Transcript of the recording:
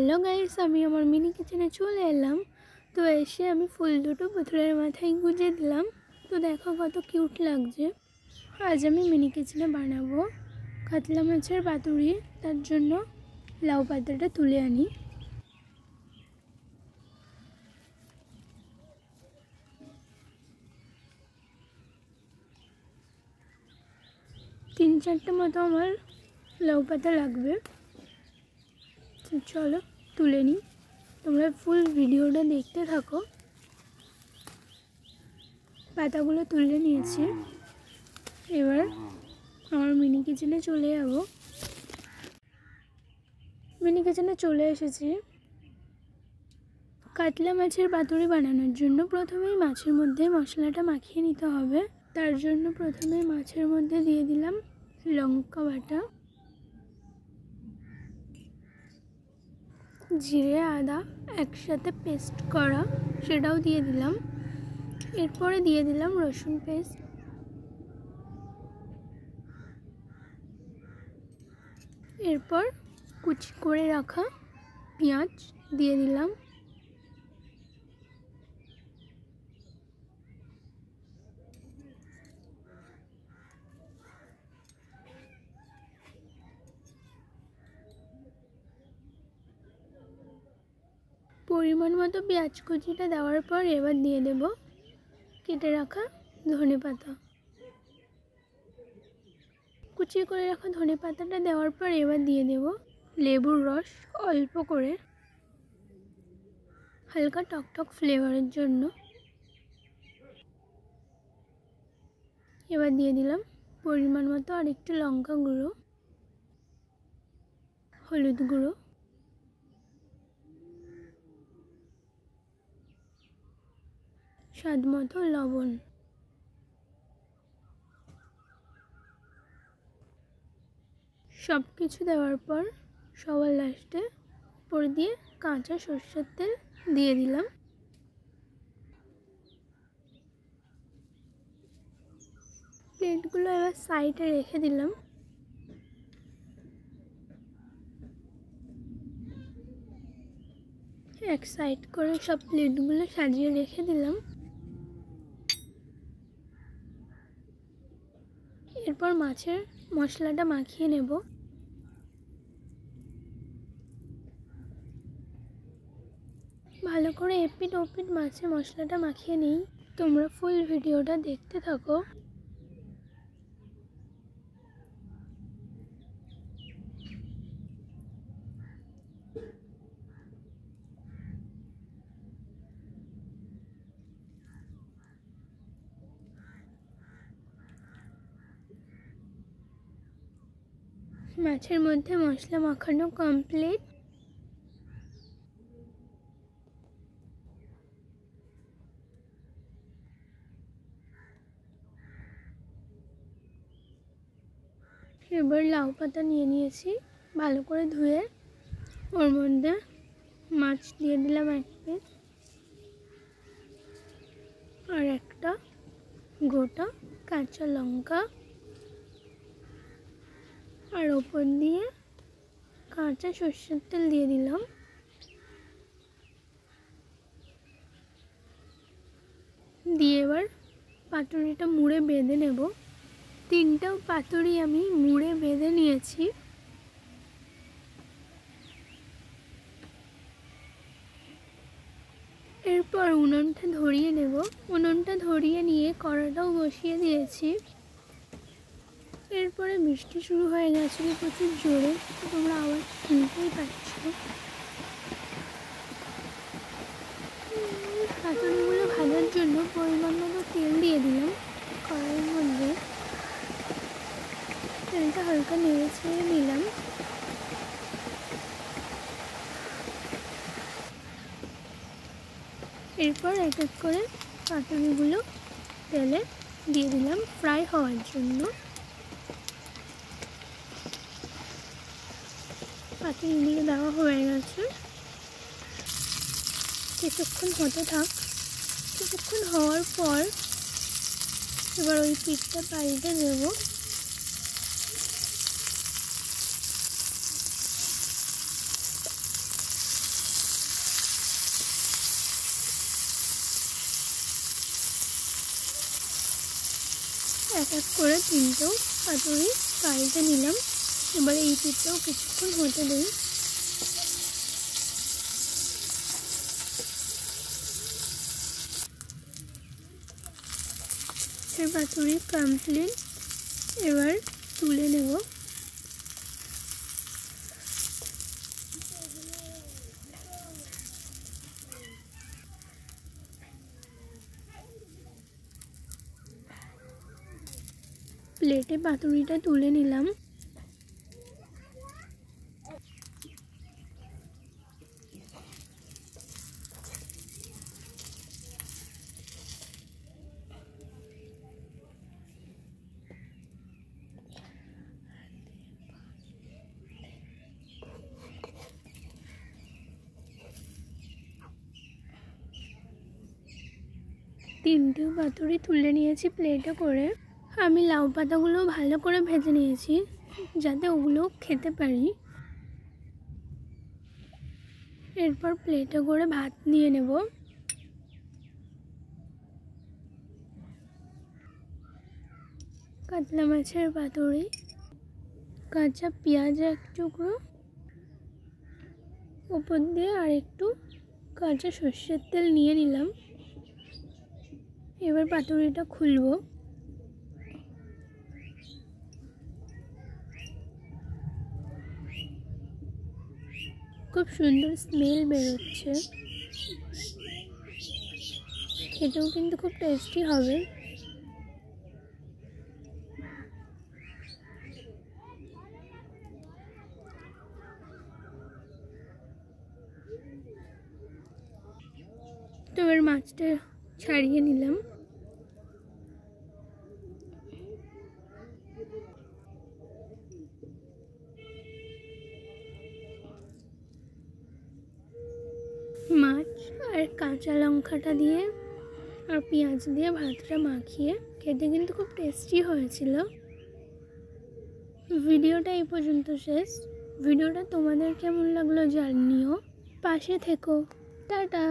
Hello guys, আমি আমার mini কিচেনে চলে এলাম। তো এসে আমি ফুল দুটো পুতুলের মাথায় গুঁজে দিলাম। তো দেখো কত কিউট লাগছে। আজ আমি মিনি কিচেনে বানাবো কাতলা মাছের পাতুরি। তার জন্য লাউ পাতাটা তুলে আনি। তিন চারটে মতো আমার লাউ পাতা লাগবে। চলো তুলে নিই, তোমরা ফুল ভিডিওটা দেখতে থাকো। পাতাগুলো তুলে নিয়েছি, এবার আমার মিনি কিচেনে চলে যাব। মিনি কিচেনে চলে এসেছি। কাতলা মাছের পাতুরি বানানোর জন্য প্রথমেই মাছের মধ্যে মশলাটা মাখিয়ে নিতে হবে। তার জন্য প্রথমে মাছের মধ্যে দিয়ে দিলাম লঙ্কা বাটা, জিরে আদা একসাথে পেস্ট করা, সেটাও দিয়ে দিলাম। এরপরে দিয়ে দিলাম রসুন পেস্ট, এরপর কুচি করে রাখা পেঁয়াজ দিয়ে দিলাম। পরিমাণ মতো পেঁয়াজ কুচিটা দেওয়ার পর এবার দিয়ে দেব কেটে রাখা ধনেপাতা। কুচি করে রাখা ধনেপাতাটা দেওয়ার পর এবার দিয়ে দেব লেবুর রস অল্প করে, হালকা টকটক ফ্লেভারের জন্য। এবার দিয়ে দিলাম পরিমাণ মতো আর একটু লঙ্কা গুঁড়ো, হলুদ গুঁড়ো, স্বাদ মতো লবণ। সব কিছু দেওয়ার পর সবার লাস্টে উপর দিয়ে কাঁচা সরষের তেল দিয়ে দিলাম। প্লেটগুলো এবার সাইডে রেখে দিলাম। এক সাইড করে সব প্লেটগুলো সাজিয়ে রেখে দিলাম। এরপর মাছের মশলাটা মাখিয়ে নেব। ভালো করে এপিট ওপিট মাছের মশলাটা মাখিয়ে নিই। তোমরা ফুল ভিডিওটা দেখতে থাকো। মাছের মধ্যে মশলা মাখানো কমপ্লিট। এবার লাউ পাতা নিয়ে নিয়েছি, ভালো করে ধুয়ে ওর মধ্যে মাছ দিয়ে দিলাম এক পিস, আর একটা গোটা কাঁচা লঙ্কা, আর ওপর দিয়ে কাঁচা সরষের তেল দিয়ে দিলাম। দিয়ে এবার পাতুরিটা মুড়ে বেঁধে নেব। তিনটাও পাতুরি আমি মুড়ে বেঁধে নিয়েছি। এরপর উনুনটা ধরিয়ে নেব। উনুনটা ধরিয়ে নিয়ে কড়াটাও বসিয়ে দিয়েছি। এরপরে বৃষ্টি শুরু হয়ে গেছিল প্রচুর জোরে, তোমরা আওয়াজ শুনতেই পাচ্ছ। পাতুরিগুলো ভাজার জন্য পরিমাণ মতো তেল দিয়ে দিলাম কড়াইয়ের মধ্যে। তেলটা হালকা নেড়ে ছেড়ে নিলাম। এরপর এক এক করে পাতুরিগুলো তেলে দিয়ে দিলাম ফ্রাই হওয়ার জন্য। পাতুরিগুলো দেওয়া হয়ে গেছে, কিছুক্ষণ হতে থাক। কিছুক্ষণ হওয়ার পর এবার ওই পিঠটা পাল্টে দেব। এক এক করে 3টেও পাতুরি পাল্টে নিলাম। এবার এই পিঠটাও কিছুক্ষণ হতে দিই। পাতুরি কমপ্লিট, এবার তুলে নেব। প্লেটে পাতুরিটা তুলে নিলাম। তিনটে পাতুরি তুলে নিয়েছি প্লেটে করে। আমি লাউ পাতাগুলো ভালো করে ভেজে নিয়েছি যাতে ওগুলো খেতে পারি। এরপর প্লেটে করে ভাত নিয়ে নেব। কাতলা মাছের পাতুরি, কাঁচা পেঁয়াজ এক টুকরো, উপর দিয়ে আর একটু কাঁচা সর্ষের তেল নিয়ে নিলাম। এবার পাতুরিটা খুলব। খুব সুন্দর স্মেল বেরোচ্ছে, খেতেও কিন্তু খুব টেস্টি হবে। তো এবার মাছটা ছাড়িয়ে নিলাম। মাছ আর কাঁচা লঙ্কাটা দিয়ে আর পেঁয়াজ দিয়ে ভাতটা মাখিয়ে খেতে কিন্তু খুব টেস্টি হয়েছিল। ভিডিওটা এই পর্যন্ত শেষ। ভিডিওটা তোমাদের কেমন লাগলো জানিও, পাশে থেকো। টাটা।